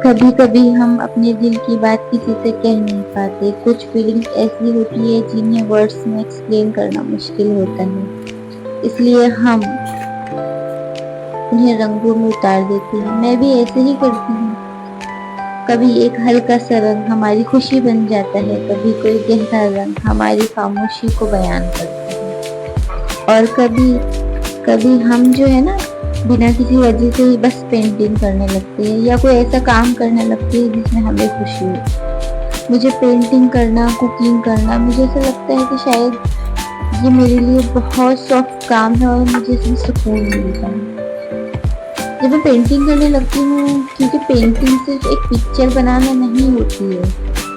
कभी कभी हम अपने दिल की बात किसी से कह नहीं पाते। कुछ फीलिंग्स ऐसी होती है जिन्हें वर्ड्स में एक्सप्लेन करना मुश्किल होता है, इसलिए हम उन्हें रंगों में उतार देते हैं। मैं भी ऐसे ही करती हूँ। कभी एक हल्का सा रंग हमारी खुशी बन जाता है, कभी कोई गहरा रंग हमारी खामोशी को बयान करता है, और कभी कभी हम जो है ना, बिना किसी वजह से ही बस पेंटिंग करने लगते हैं या कोई ऐसा काम करने लगते हैं जिसमें हमें खुशी हो। मुझे पेंटिंग करना, कुकिंग करना, मुझे ऐसा लगता है कि शायद ये मेरे लिए बहुत सॉफ्ट काम है और मुझे इसमें सुकून मिलता है जब मैं पेंटिंग करने लगती हूँ। क्योंकि पेंटिंग सिर्फ एक पिक्चर बनाना नहीं होती है,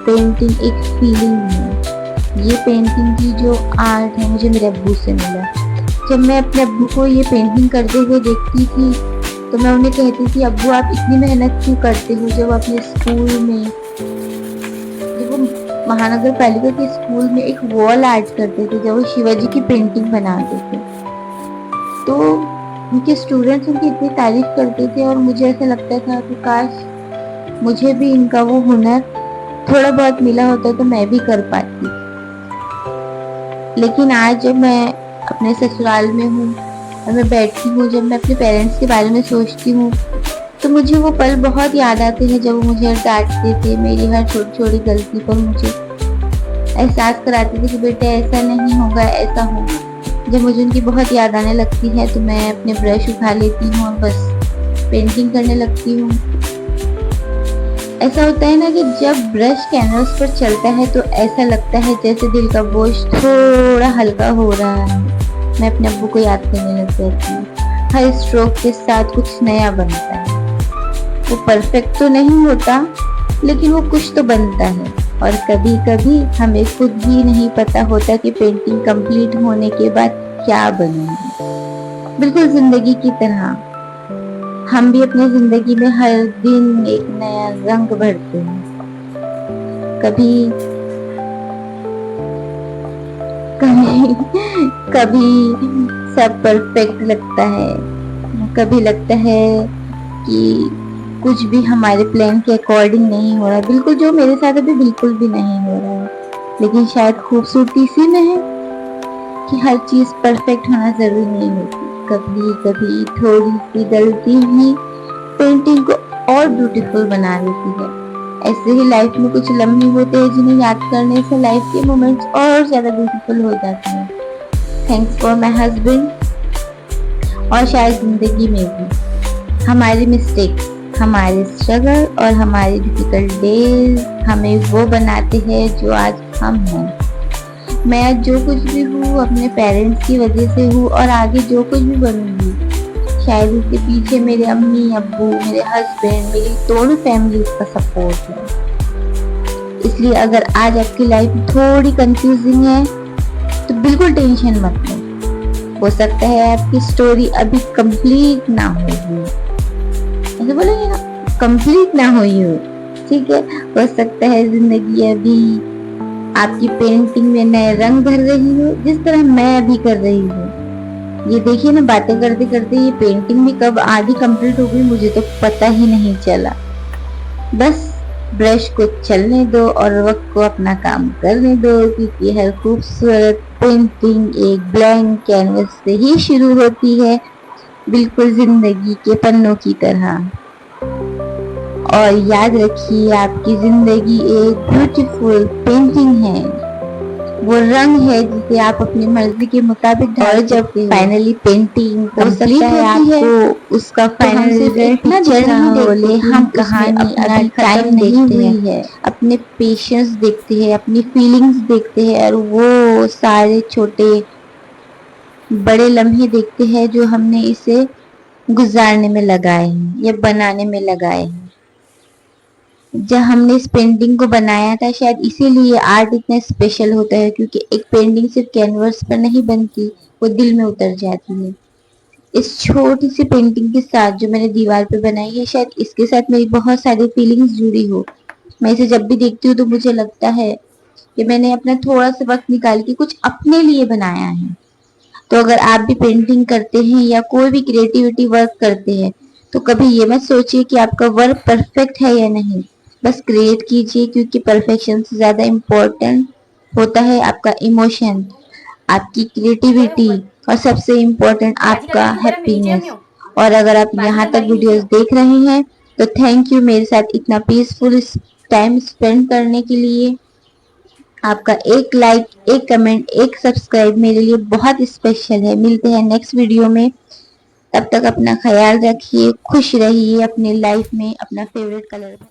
पेंटिंग एक फीलिंग है। ये पेंटिंग की जो आर्ट है मुझे मेरे अब्बू से मिला। जब मैं अपने अब्बू को ये पेंटिंग करते हुए देखती थी तो मैं उन्हें कहती थी, अब्बू आप इतनी मेहनत क्यों करते हो। जब अपने स्कूल में, जब वो महानगर पालिका के स्कूल में एक वॉल आर्ट करते थे, जब वो शिवाजी की पेंटिंग बनाते थे, तो उनके स्टूडेंट्स उनकी इतनी तारीफ करते थे और मुझे ऐसा लगता था कि काश मुझे भी इनका वो हुनर थोड़ा बहुत मिला होता तो मैं भी कर पाती। लेकिन आज जब मैं अपने ससुराल में हूँ और मैं बैठती हूँ, जब मैं अपने पेरेंट्स के बारे में सोचती हूँ तो मुझे वो पल बहुत याद आते हैं जब वो मुझे डांटते थे, मेरी हर छोटी छोटी गलती पर मुझे एहसास कराते थे कि बेटा ऐसा नहीं होगा, ऐसा होगा। जब मुझे उनकी बहुत याद आने लगती है तो मैं अपने ब्रश उठा लेती हूँ और बस पेंटिंग करने लगती हूँ। ऐसा होता है ना कि जब ब्रश कैनवस पर चलता है तो ऐसा लगता है जैसे दिल का बोझ थोड़ा हल्का हो रहा है। मैं अपने अब्बू को याद करने लग जाती हूँ। हर स्ट्रोक के साथ कुछ नया बनता है। वो परफेक्ट तो नहीं होता, लेकिन वो कुछ तो बनता है। और कभी कभी हमें खुद भी नहीं पता होता कि पेंटिंग कंप्लीट होने के बाद क्या बनेगी। बिल्कुल जिंदगी की तरह हम भी अपनी जिंदगी में हर दिन एक नया रंग भरते हैं। कभी कभी कभी सब परफेक्ट लगता है, कभी लगता है कि कुछ भी हमारे प्लान के अकॉर्डिंग नहीं हो रहा। बिल्कुल जो मेरे साथ अभी बिल्कुल भी नहीं हो रहा है। लेकिन शायद खूबसूरती इसी में है कि हर चीज परफेक्ट होना जरूरी नहीं होती। कभी कभी थोड़ी सी गलती ही पेंटिंग को और ब्यूटीफुल बना देती है। ऐसे ही लाइफ में कुछ लम्हे होते हैं जिन्हें याद करने से लाइफ के मोमेंट्स और ज्यादा ब्यूटीफुल हो जाते हैं। Thanks for my husband. और शायद जिंदगी में भी हमारी मिस्टेक्स, हमारे स्ट्रगल और हमारे डिफिकल्ट डेज हमें वो बनाते हैं जो आज हम हैं। मैं आज जो कुछ भी हूँ अपने पेरेंट्स की वजह से हूँ, और आगे जो कुछ भी बनूंगी शायद उसके पीछे मेरे अम्मी अब्बू, मेरे हस्बैंड, मेरी दोनों फैमिली का सपोर्ट है। इसलिए अगर आज आपकी लाइफ थोड़ी कंफ्यूजिंग है तो बिल्कुल टेंशन मत लो। हो सकता है आपकी स्टोरी अभी कंप्लीट ना हुई हो, ऐसे बोलेंगे ना, कंप्लीट ना हुई हो, ठीक है। हो सकता है जिंदगी अभी आपकी पेंटिंग में नए रंग भर रही हो, जिस तरह मैं अभी कर रही हूँ। ये देखिए ना, बातें करते करते ये पेंटिंग भी कब आधी कंप्लीट हो गई मुझे तो पता ही नहीं चला। बस ब्रश को चलने दो और वक्त को अपना काम करने दो, क्योंकि हर खूबसूरत पेंटिंग एक ब्लैंक कैनवस से ही शुरू होती है, बिल्कुल जिंदगी के पन्नों की तरह। और याद रखिए, आपकी जिंदगी एक ब्यूटीफुल पेंटिंग है। वो रंग है जिसे आप अपनी मर्जी के मुताबिक ढाल। जब फाइनली पेंटिंग कंप्लीट होती है, उसका फाइनल रिजल्ट ना बोले हम कहानी अभी टाइम देखते हैं, अपने पेशेंस देखते हैं, अपनी फीलिंग्स देखते हैं, और वो सारे छोटे बड़े लम्हे देखते हैं जो हमने इसे गुजारने में लगाए हैं या बनाने में लगाए हैं। जब हमने इस पेंटिंग को बनाया था, शायद इसीलिए आर्ट इतना स्पेशल होता है, क्योंकि एक पेंटिंग सिर्फ कैनवस पर नहीं बनती, वो दिल में उतर जाती है। इस छोटी सी पेंटिंग के साथ जो मैंने दीवार पे बनाई है, शायद इसके साथ मेरी बहुत सारी फीलिंग्स जुड़ी हो। मैं इसे जब भी देखती हूँ तो मुझे लगता है कि मैंने अपना थोड़ा सा वक्त निकाल के कुछ अपने लिए बनाया है। तो अगर आप भी पेंटिंग करते हैं या कोई भी क्रिएटिविटी वर्क करते हैं तो कभी ये मत सोचिए कि आपका वर्क परफेक्ट है या नहीं, बस क्रिएट कीजिए, क्योंकि परफेक्शन से ज्यादा इम्पोर्टेंट होता है आपका इमोशन, आपकी क्रिएटिविटी और सबसे इम्पोर्टेंट बाजी लग आपका रही थी, बोला मेरी जेब में हैप्पीनेस। हो। और अगर आप बाजी यहाँ तक लगवाएगी नीचे वीडियोस हो। देख रहे हैं तो थैंक यू मेरे साथ इतना पीसफुल टाइम स्पेंड करने के लिए। आपका एक लाइक, एक कमेंट, एक सब्सक्राइब मेरे लिए बहुत स्पेशल है। मिलते हैं नेक्स्ट वीडियो में, तब तक अपना ख्याल रखिए, खुश रहिए अपने लाइफ में, अपना फेवरेट कलर